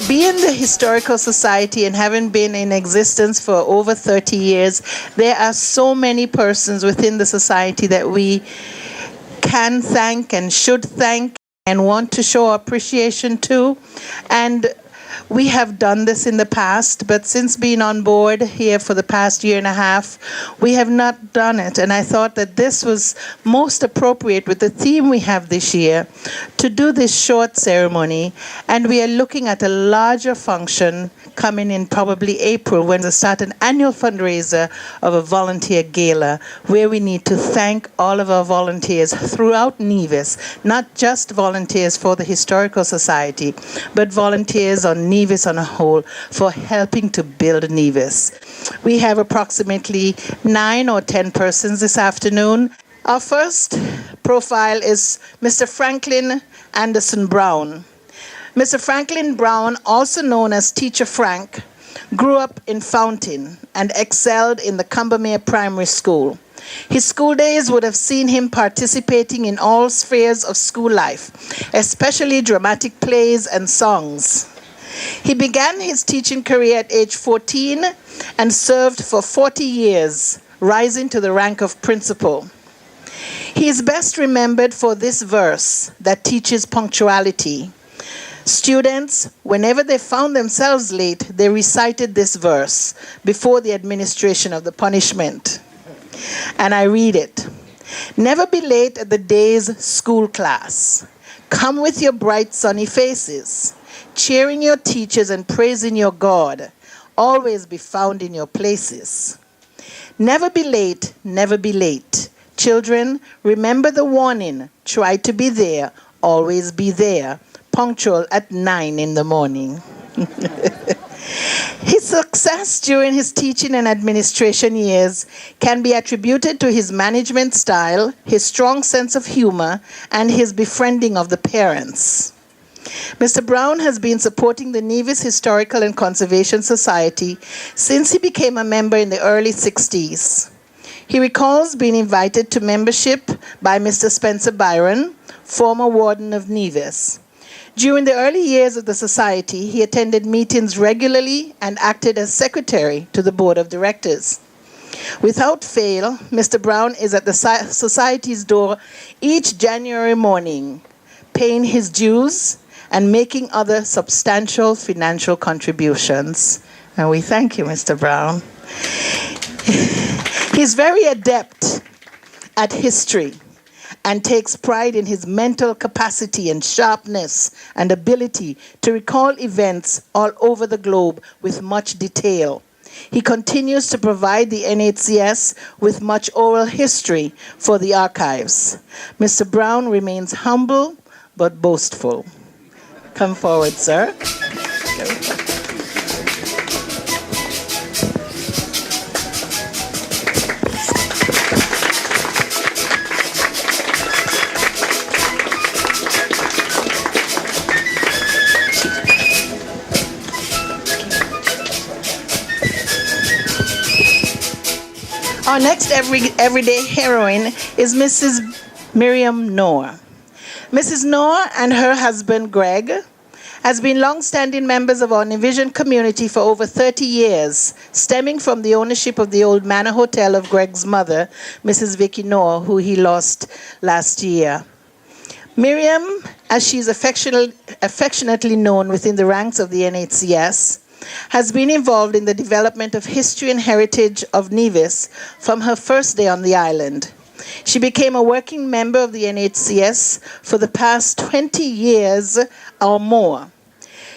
Being the historical society and having been in existence for over 30 years, there are so many persons within the society that we can thank and should thank and want to show appreciation to. And we have done this in the past, but since being on board here for the past year and a half, we have not done it. And I thought that this was most appropriate with the theme we have this year to do this short ceremony. And we are looking at a larger function coming in probably April, when we start an annual fundraiser of a volunteer gala, where we need to thank all of our volunteers throughout Nevis, not just volunteers for the Historical Society, but volunteers on Nevis on a whole for helping to build Nevis. We have approximately 9 or 10 persons this afternoon. Our first profile is Mr. Franklin Anderson Brown. Mr. Franklin Brown, also known as Teacher Frank, grew up in Fountain and excelled in the Combermere Primary School. His school days would have seen him participating in all spheres of school life, especially dramatic plays and songs. He began his teaching career at age 14 and served for 40 years, rising to the rank of principal. He is best remembered for this verse that teaches punctuality. Students, whenever they found themselves late, they recited this verse before the administration of the punishment. And I read it. Never be late at the day's school class. Come with your bright sunny faces, cheering your teachers and praising your God. Always be found in your places. Never be late, never be late. Children, remember the warning. Try to be there, always be there. Punctual at 9 in the morning. His success during his teaching and administration years can be attributed to his management style, his strong sense of humor, and his befriending of the parents. Mr. Brown has been supporting the Nevis Historical and Conservation Society since he became a member in the early 60s. He recalls being invited to membership by Mr. Spencer Byron, former warden of Nevis. During the early years of the society, he attended meetings regularly and acted as secretary to the board of directors. Without fail, Mr. Brown is at the society's door each January morning, paying his dues and making other substantial financial contributions. And we thank you, Mr. Brown. He's very adept at history and takes pride in his mental capacity and sharpness and ability to recall events all over the globe with much detail. He continues to provide the NHCS with much oral history for the archives. Mr. Brown remains humble but boastful. Come forward, sir. Our next everyday heroine is Mrs. Miriam Noor. Mrs. Noor and her husband, Greg, has been long-standing members of our Nevisian community for over 30 years, stemming from the ownership of the old Manor Hotel of Greg's mother, Mrs. Vicky Noor, who he lost last year. Miriam, as she's affectionately known within the ranks of the NHCS, has been involved in the development of history and heritage of Nevis from her first day on the island. She became a working member of the NHCS for the past 20 years or more.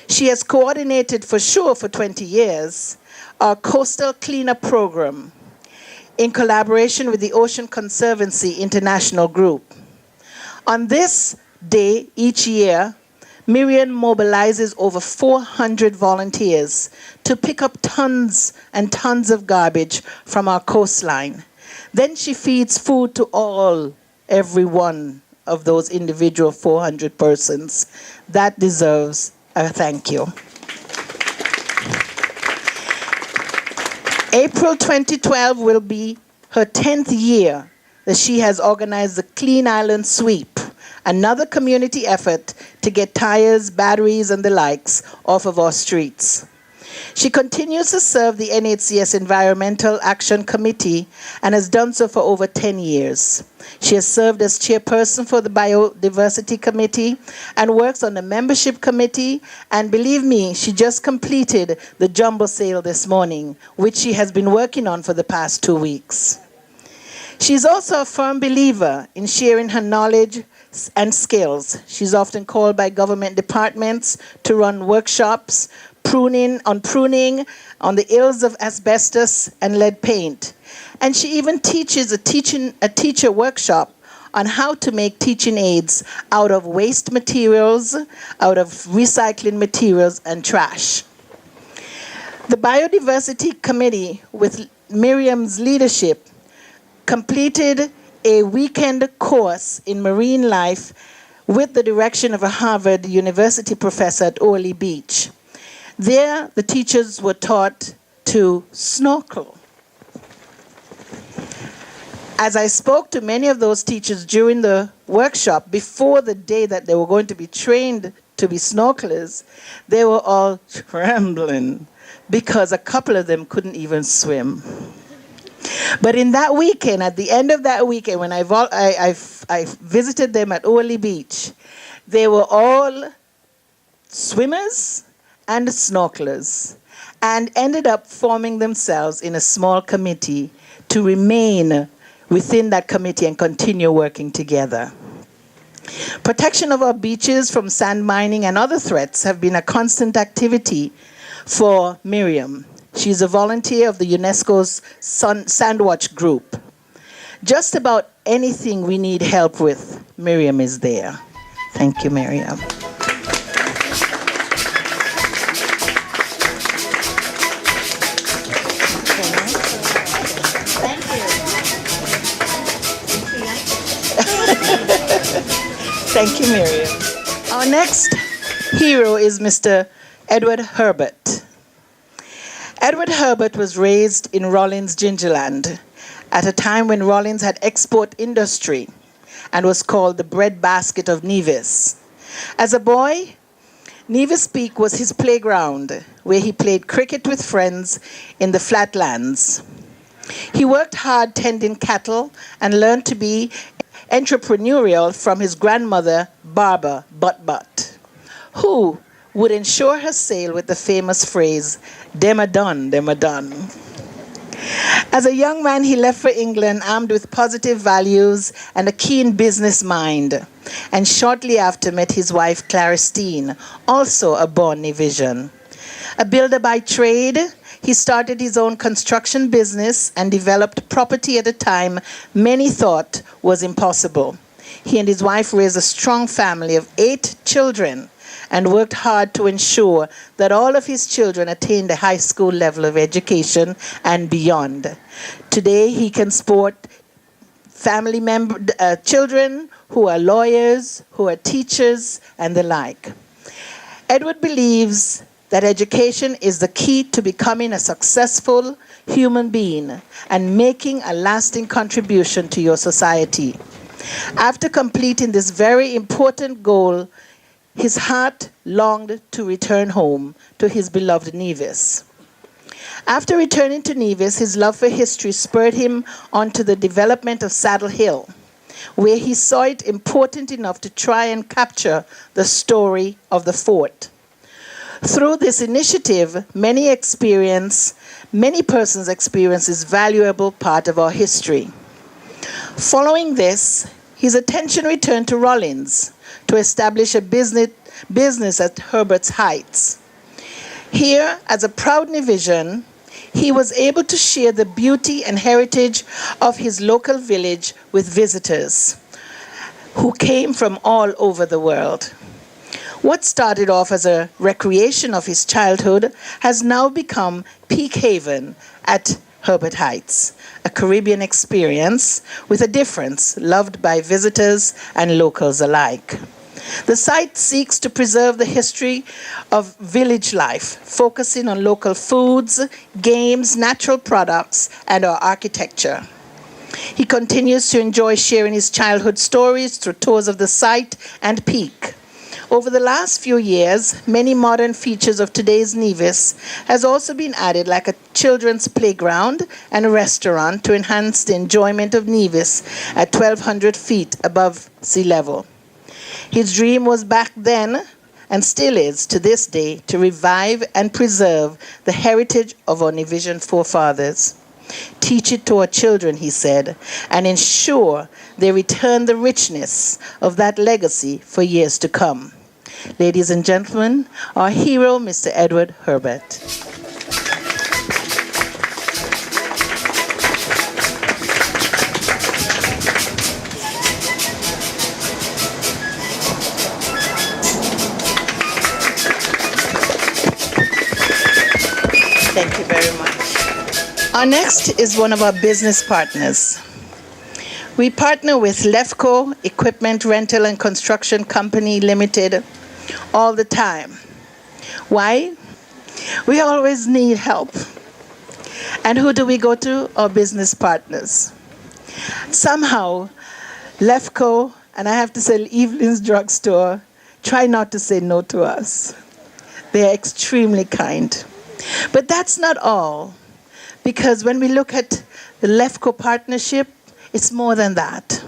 She has coordinated for sure for 20 years our Coastal Cleanup Program in collaboration with the Ocean Conservancy International Group. On this day each year, Miriam mobilizes over 400 volunteers to pick up tons and tons of garbage from our coastline. Then she feeds food to every one of those individual 400 persons. That deserves a thank you. April 2012 will be her 10th year that she has organized the Clean Island Sweep, another community effort to get tires, batteries, and the likes off of our streets. She continues to serve the NHCS Environmental Action Committee and has done so for over 10 years. She has served as chairperson for the Biodiversity Committee and works on the membership committee. And believe me, she just completed the jumbo sale this morning, which she has been working on for the past 2 weeks. She's also a firm believer in sharing her knowledge and skills. She's often called by government departments to run workshops, pruning, on the ills of asbestos and lead paint. And she even teaches a teacher workshop on how to make teaching aids out of waste materials, out of recycling materials and trash. The Biodiversity Committee, with Miriam's leadership, completed a weekend course in marine life with the direction of a Harvard University professor at Orly Beach. There, the teachers were taught to snorkel. As I spoke to many of those teachers during the workshop, before the day that they were going to be trained to be snorkelers, they were all trembling because a couple of them couldn't even swim. But in that weekend, at the end of that weekend, when I visited them at Orly Beach, they were all swimmers and snorkelers, and ended up forming themselves in a small committee to remain within that committee and continue working together. Protection of our beaches from sand mining and other threats have been a constant activity for Miriam. She's a volunteer of the UNESCO's Sandwatch group. Just about anything we need help with, Miriam is there. Thank you, Miriam. Thank you, Miriam. Our next hero is Mr. Edward Herbert. Edward Herbert was raised in Rawlins, Gingerland, at a time when Rawlins had export industry and was called the breadbasket of Nevis. As a boy, Nevis Peak was his playground, where he played cricket with friends in the flatlands. He worked hard tending cattle and learned to be entrepreneurial from his grandmother, Barbara Butt, who would ensure her sale with the famous phrase, "Dem a done, dem a done." As a young man, he left for England armed with positive values and a keen business mind, and shortly after met his wife, Claristine, also a born Nevisian. A builder by trade, he started his own construction business and developed property at a time many thought was impossible. He and his wife raised a strong family of 8 children and worked hard to ensure that all of his children attained a high school level of education and beyond. Today, he can sport children who are lawyers, who are teachers, and the like. Edward believes that education is the key to becoming a successful human being and making a lasting contribution to your society. After completing this very important goal, his heart longed to return home to his beloved Nevis. After returning to Nevis, his love for history spurred him on to the development of Saddle Hill, where he saw it important enough to try and capture the story of the fort. Through this initiative, many persons experience this valuable part of our history. Following this, his attention returned to Rawlins to establish a business at Herbert's Heights. Here, as a proud Nevisian, he was able to share the beauty and heritage of his local village with visitors who came from all over the world. What started off as a recreation of his childhood has now become Peak Haven at Herbert Heights, a Caribbean experience with a difference loved by visitors and locals alike. The site seeks to preserve the history of village life, focusing on local foods, games, natural products, and our architecture. He continues to enjoy sharing his childhood stories through tours of the site and peak. Over the last few years, many modern features of today's Nevis has also been added, like a children's playground and a restaurant, to enhance the enjoyment of Nevis at 1,200 feet above sea level. His dream was back then, and still is to this day, to revive and preserve the heritage of our Nevisian forefathers. Teach it to our children, he said, and ensure they return the richness of that legacy for years to come. Ladies and gentlemen, our hero, Mr. Edward Herbert. Thank you very much. Our next is one of our business partners. We partner with Lefco Equipment Rental and Construction Company Limited all the time. Why? We always need help. And who do we go to? Our business partners. Somehow, Lefco, and I have to say Evelyn's Drugstore, try not to say no to us. They are extremely kind. But that's not all, because when we look at the Lefco partnership, it's more than that.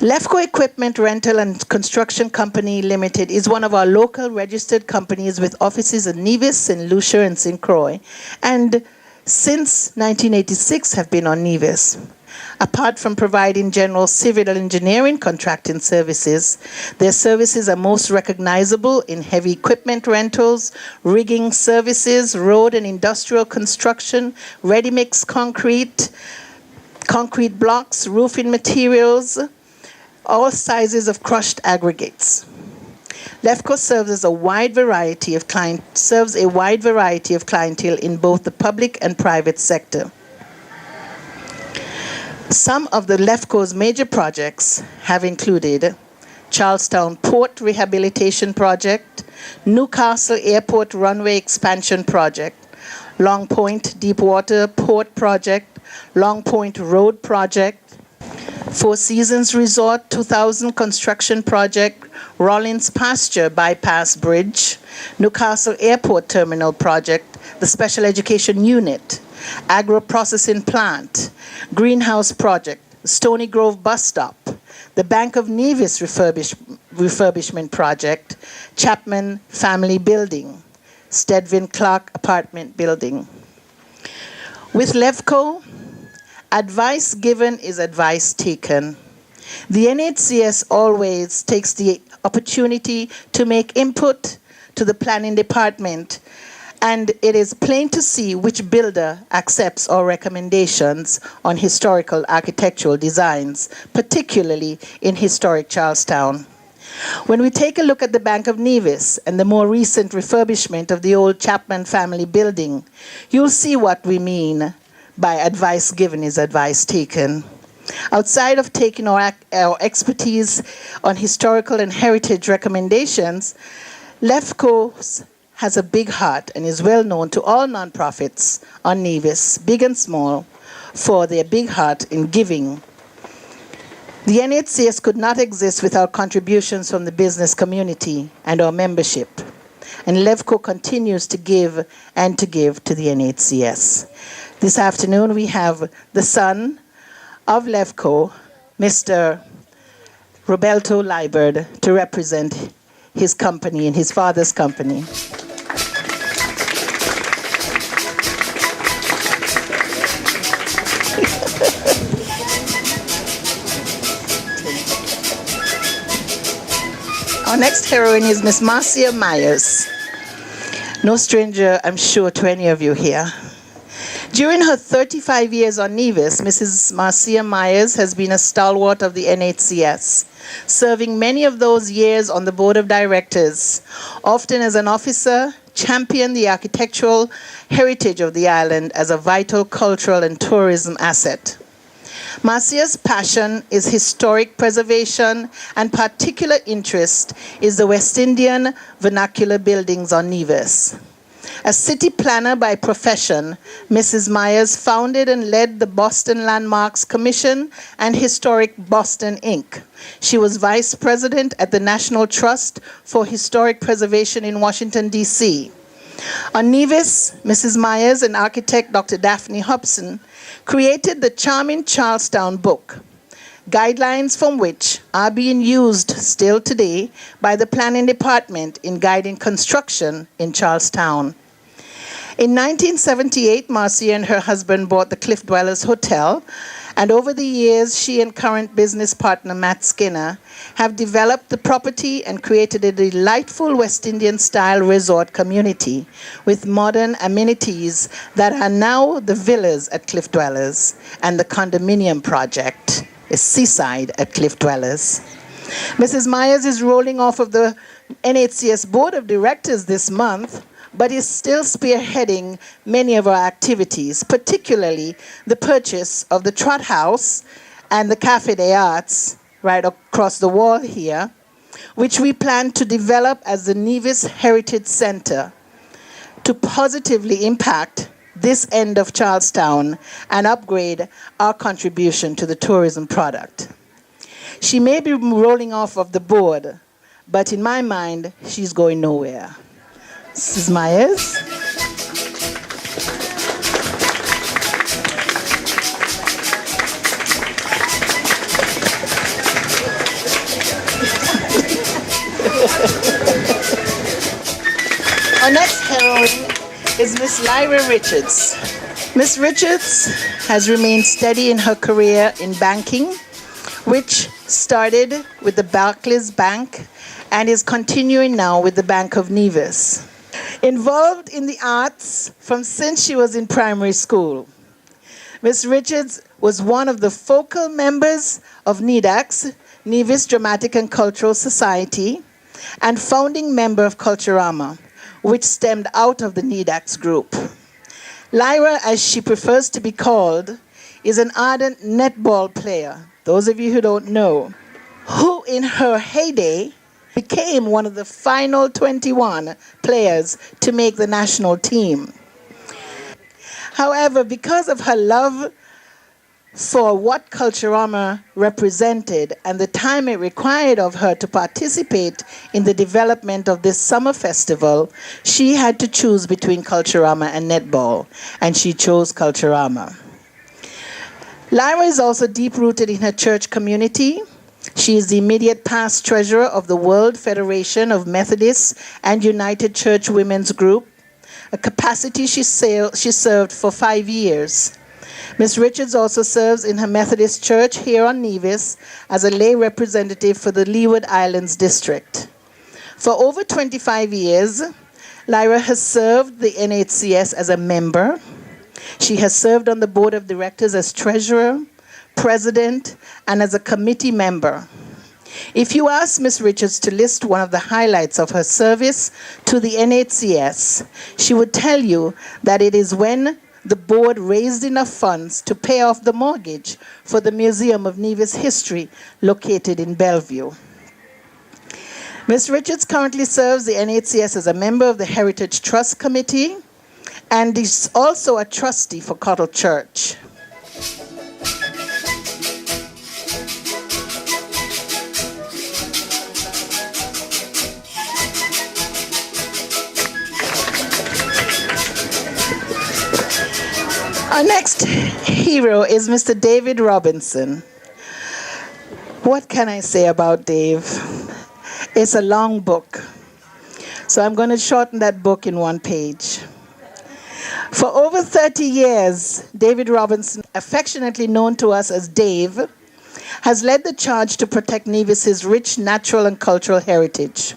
Lefco Equipment Rental and Construction Company Limited is one of our local registered companies with offices in Nevis, in Lucia, and St. Croix, and since 1986 have been on Nevis. Apart from providing general civil engineering contracting services, their services are most recognizable in heavy equipment rentals, rigging services, road and industrial construction, ready-mix concrete blocks, roofing materials, all sizes of crushed aggregates. Lefco serves a wide variety of clientele in both the public and private sector. Some of the Lefco's major projects have included Charlestown Port Rehabilitation Project, Newcastle Airport Runway Expansion Project, Long Point Deepwater Port Project, Long Point Road Project, Four Seasons Resort 2000 Construction Project, Rollins Pasture Bypass Bridge, Newcastle Airport Terminal Project, the Special Education Unit, Agro-Processing Plant, Greenhouse Project, Stony Grove Bus Stop, the Bank of Nevis Refurbishment Project, Chapman Family Building, Stedvin Clark Apartment Building. With Lefco, advice given is advice taken. The NHCS always takes the opportunity to make input to the planning department, and it is plain to see which builder accepts our recommendations on historical architectural designs, particularly in historic Charlestown. When we take a look at the Bank of Nevis and the more recent refurbishment of the old Chapman Family Building, you'll see what we mean by advice given is advice taken. Outside of taking our expertise on historical and heritage recommendations, Lefco has a big heart and is well known to all nonprofits on Nevis, big and small, for their big heart in giving. The NHCS could not exist without contributions from the business community and our membership. And Lefco continues to give and to give to the NHCS. This afternoon we have the son of Lefco, Mr. Roberto Liebert, to represent his company and his father's company. Our next heroine is Miss Marcia Myers. No stranger, I'm sure, to any of you here. During her 35 years on Nevis, Mrs. Marcia Myers has been a stalwart of the NHCS, serving many of those years on the board of directors, often as an officer, championed the architectural heritage of the island as a vital cultural and tourism asset. Marcia's passion is historic preservation, and particular interest is the West Indian vernacular buildings on Nevis. A city planner by profession, Mrs. Myers founded and led the Boston Landmarks Commission and Historic Boston, Inc. She was vice president at the National Trust for Historic Preservation in Washington, D.C. On Nevis, Mrs. Myers and architect Dr. Daphne Hobson created the charming Charlestown book, guidelines from which are being used still today by the planning department in guiding construction in Charlestown. In 1978, Marcia and her husband bought the Cliff Dwellers Hotel, and over the years, she and current business partner Matt Skinner have developed the property and created a delightful West Indian-style resort community with modern amenities that are now the villas at Cliff Dwellers and the condominium project is Seaside at Cliff Dwellers. Mrs. Myers is rolling off of the NHCS Board of Directors this month, but is still spearheading many of our activities, particularly the purchase of the Trot House and the Café des Arts right across the wall here, which we plan to develop as the Nevis Heritage Center to positively impact this end of Charlestown and upgrade our contribution to the tourism product. She may be rolling off of the board, but in my mind, she's going nowhere. Mrs. Myers. Our next heroine is Miss Lyra Richards. Miss Richards has remained steady in her career in banking, which started with the Barclays Bank and is continuing now with the Bank of Nevis. Involved in the arts from since she was in primary school. Miss Richards was one of the focal members of NEDAX, Nevis Dramatic and Cultural Society, and founding member of Culturama, which stemmed out of the NEDAX group. Lyra, as she prefers to be called, is an ardent netball player, those of you who don't know, who in her heyday became one of the final 21 players to make the national team. However, because of her love for what Culturama represented and the time it required of her to participate in the development of this summer festival, she had to choose between Culturama and netball, and she chose Culturama. Lyra is also deep-rooted in her church community. She is the immediate past treasurer of the World Federation of Methodists and United Church Women's Group, a capacity she served for 5 years. Ms. Richards also serves in her Methodist Church here on Nevis as a lay representative for the Leeward Islands District. For over 25 years, Lyra has served the NHCS as a member. She has served on the board of directors as treasurer, president, and as a committee member. If you ask Ms. Richards to list one of the highlights of her service to the NHCS, she would tell you that it is when the board raised enough funds to pay off the mortgage for the Museum of Nevis History located in Bellevue. Ms. Richards currently serves the NHCS as a member of the Heritage Trust Committee and is also a trustee for Cottle Church. Our next hero is Mr. David Robinson. What can I say about Dave? It's a long book, so I'm going to shorten that book in one page. For over 30 years, David Robinson, affectionately known to us as Dave, has led the charge to protect Nevis's rich natural and cultural heritage.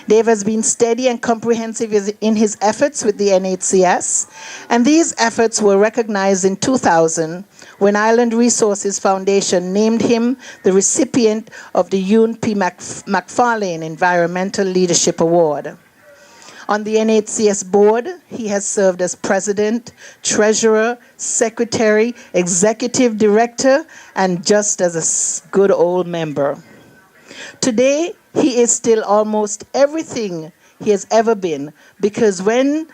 Dave has been steady and comprehensive in his efforts with the NHCS, and these efforts were recognized in 2000 when Island Resources Foundation named him the recipient of the Ewan P. McFarlane Environmental Leadership Award. On the NHCS board, he has served as president, treasurer, secretary, executive director, and just as a good old member. Today, he is still almost everything he has ever been, because when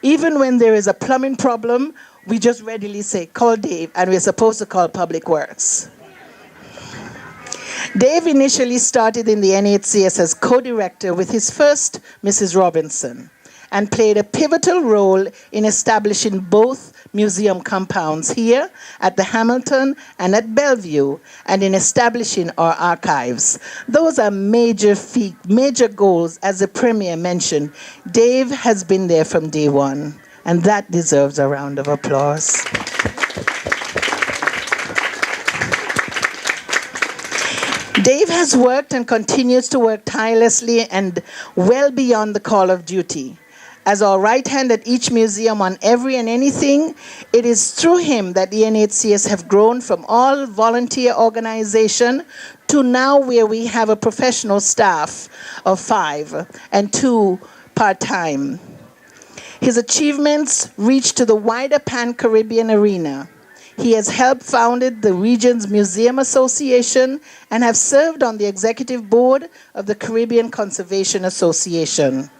Even when there is a plumbing problem, we just readily say, call Dave, and we're supposed to call Public Works. Dave initially started in the NHCS as co-director with his first Mrs. Robinson and played a pivotal role in establishing both museum compounds here at the Hamilton and at Bellevue, and in establishing our archives. Those are major goals, as the Premier mentioned. Dave has been there from day one, and that deserves a round of applause. Dave has worked and continues to work tirelessly and well beyond the call of duty. As our right hand at each museum on every and anything, it is through him that the NHCS have grown from all volunteer organization to now where we have a professional staff of 5 and 2 part-time. His achievements reach to the wider Pan-Caribbean arena. He has helped founded the region's Museum Association and have served on the executive board of the Caribbean Conservation Association.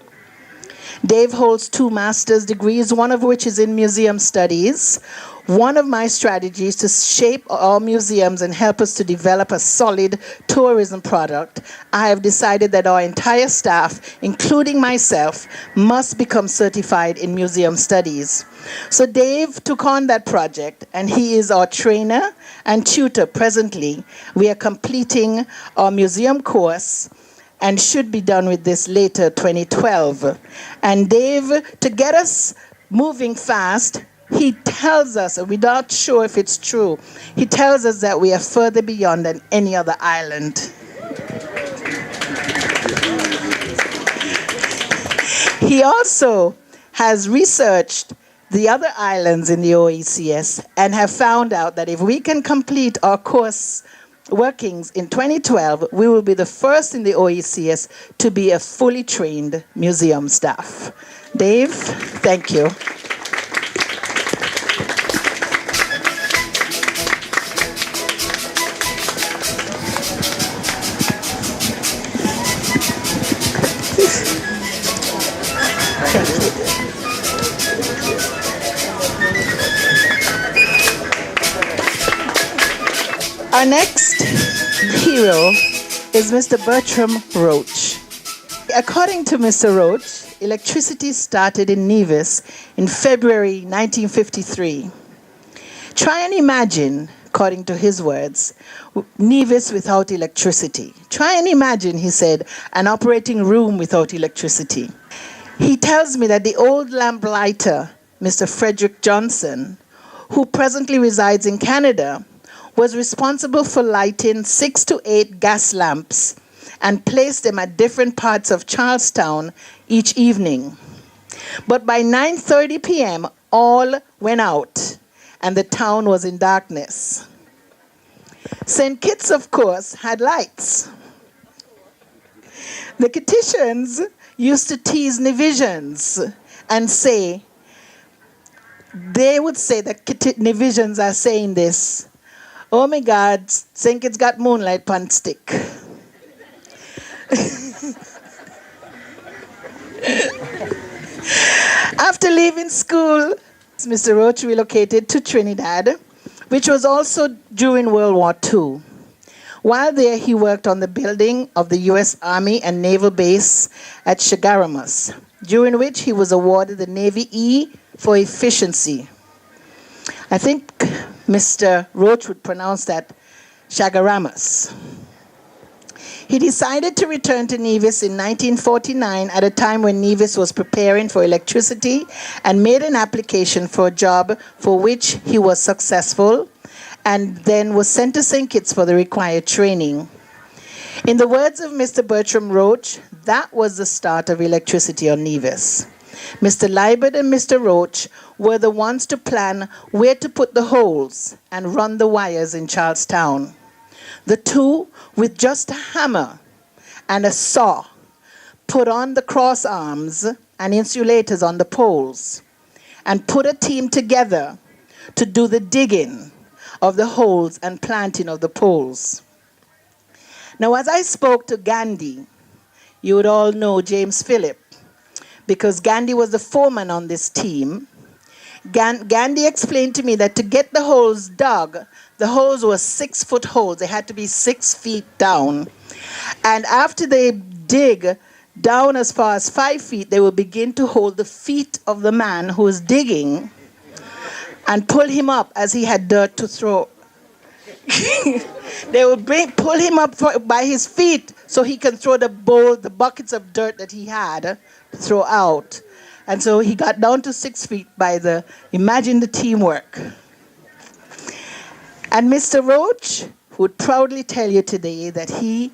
Dave holds 2 master's degrees, one of which is in museum studies. One of my strategies to shape our museums and help us to develop a solid tourism product, I have decided that our entire staff, including myself, must become certified in museum studies. So Dave took on that project, and he is our trainer and tutor presently. We are completing our museum course and should be done with this later, 2012. And Dave, to get us moving fast, he tells us, and we're not sure if it's true, he tells us that we are further beyond than any other island. He also has researched the other islands in the OECS and have found out that if we can complete our course workings in 2012, we will be the first in the OECS to be a fully trained museum staff. Dave, thank you. Our next hero is Mr. Bertram Roach. According to Mr. Roach, electricity started in Nevis in February 1953. Try and imagine, according to his words, Nevis without electricity. Try and imagine, he said, an operating room without electricity. He tells me that the old lamplighter, Mr. Frederick Johnson, who presently resides in Canada, was responsible for lighting 6 to 8 gas lamps and placed them at different parts of Charlestown each evening. But by 9:30 p.m., all went out and the town was in darkness. St. Kitts, of course, had lights. The Kittitians used to tease Nevisians and say, they would say that Nevisians are saying this, oh my God, St. Kitts got moonlight pan stick. After leaving school, Mr. Roach relocated to Trinidad, which was also during World War II. While there, he worked on the building of the U.S. Army and Naval Base at Chagaramas, during which he was awarded the Navy E for efficiency. I think Mr. Roach would pronounce that Chagaramas. He decided to return to Nevis in 1949 at a time when Nevis was preparing for electricity and made an application for a job for which he was successful and then was sent to St. Kitts for the required training. In the words of Mr. Bertram Roach, that was the start of electricity on Nevis. Mr. Liebert and Mr. Roach were the ones to plan where to put the holes and run the wires in Charlestown. The two, with just a hammer and a saw, put on the cross arms and insulators on the poles and put a team together to do the digging of the holes and planting of the poles. Now, as I spoke to Gandhi, you would all know James Phillip, because Gandhi was the foreman on this team. Gandhi explained to me that to get the holes dug, the holes were 6-foot holes. They had to be 6 feet down. And after they dig down as far as 5 feet, they will begin to hold the feet of the man who is digging and pull him up as he had dirt to throw. They will pull him up by his feet so he can throw the buckets of dirt that he had to throw out. And so he got down to 6 feet imagine the teamwork. And Mr. Roach would proudly tell you today that he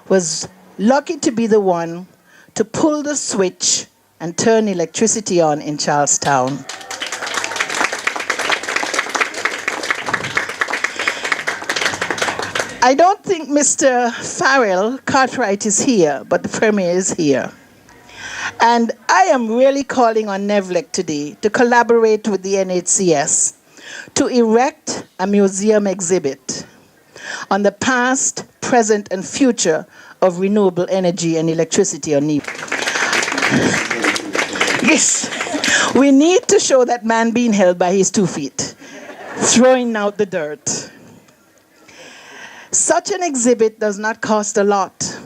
was lucky to be the one to pull the switch and turn electricity on in Charlestown. I don't think Mr. Farrell Cartwright is here, but the Premier is here. And I am really calling on NEVLEC today to collaborate with the NHCS to erect a museum exhibit on the past, present, and future of renewable energy and electricity on Nevis. Yes, we need to show that man being held by his 2 feet, throwing out the dirt. Such an exhibit does not cost a lot,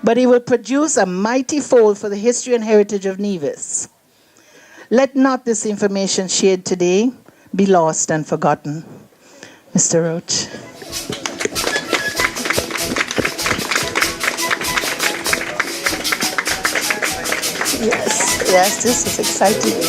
but it will produce a mighty fold for the history and heritage of Nevis. Let not this information shared today be lost and forgotten. Mr. Roach. Yes, this is exciting.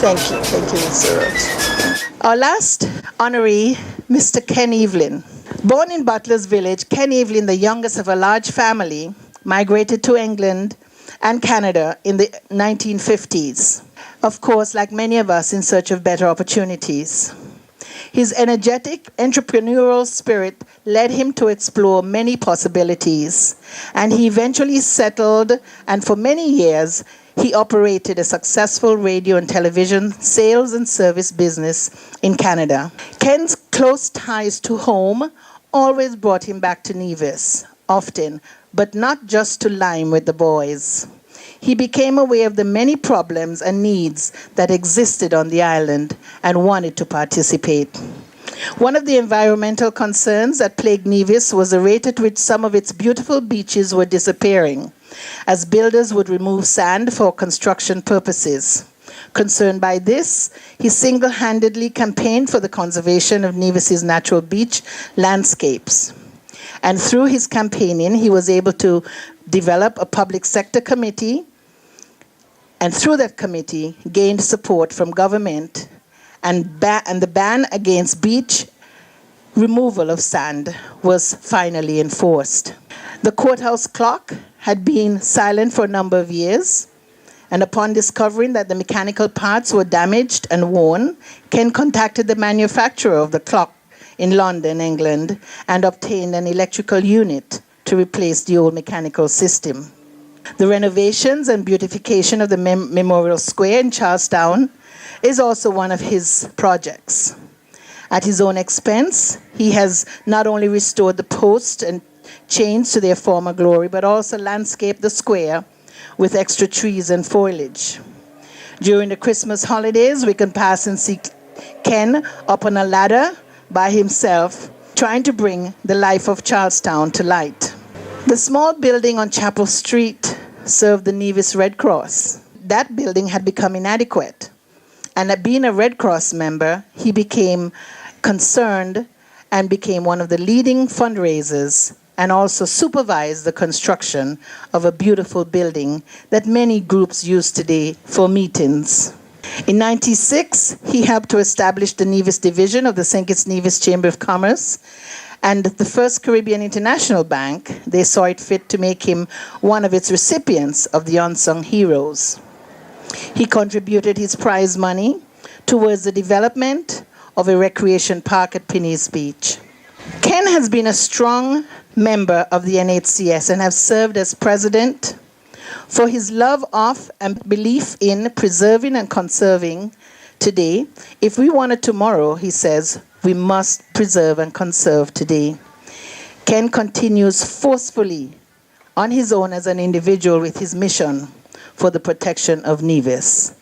Thank you, Mr. Roach. Our last honoree, Mr. Ken Evelyn. Born in Butler's Village, Ken Evelyn, the youngest of a large family, migrated to England and Canada in the 1950s. Of course, like many of us, in search of better opportunities. His energetic entrepreneurial spirit led him to explore many possibilities, and he eventually settled, and for many years, he operated a successful radio and television sales and service business in Canada. Ken's close ties to home always brought him back to Nevis, often, but not just to lime with the boys. He became aware of the many problems and needs that existed on the island and wanted to participate. One of the environmental concerns that plagued Nevis was the rate at which some of its beautiful beaches were disappearing, as builders would remove sand for construction purposes. Concerned by this, he single-handedly campaigned for the conservation of Nevis's natural beach landscapes. And through his campaigning, he was able to develop a public sector committee, and through that committee, gained support from government, and the ban against beach removal of sand was finally enforced. The courthouse clock had been silent for a number of years, and upon discovering that the mechanical parts were damaged and worn, Ken contacted the manufacturer of the clock in London, England, and obtained an electrical unit to replace the old mechanical system. The renovations and beautification of the Memorial Square in Charlestown is also one of his projects. At his own expense, he has not only restored the posts and chains to their former glory, but also landscaped the square with extra trees and foliage. During the Christmas holidays, we can pass and see Ken up on a ladder by himself, trying to bring the life of Charlestown to light. The small building on Chapel Street served the Nevis Red Cross. That building had become inadequate, and being a Red Cross member, he became concerned and became one of the leading fundraisers, and also supervised the construction of a beautiful building that many groups use today for meetings. In 1996, he helped to establish the Nevis division of the St. Kitts Nevis Chamber of Commerce, and the First Caribbean International Bank, they saw it fit to make him one of its recipients of the Unsung Heroes. He contributed his prize money towards the development of a recreation park at Piney's Beach. Ken has been a strong member of the NHCS and has served as president. For his love of and belief in preserving and conserving today, if we wanted tomorrow, he says, we must preserve and conserve today. Ken continues forcefully on his own as an individual with his mission for the protection of Nevis.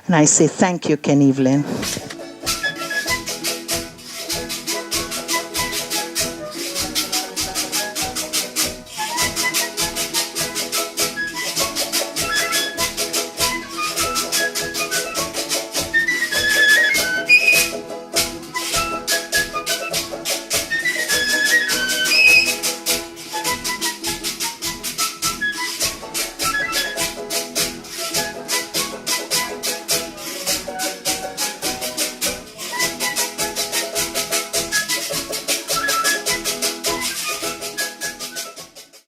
And I say thank you, Ken Evelyn.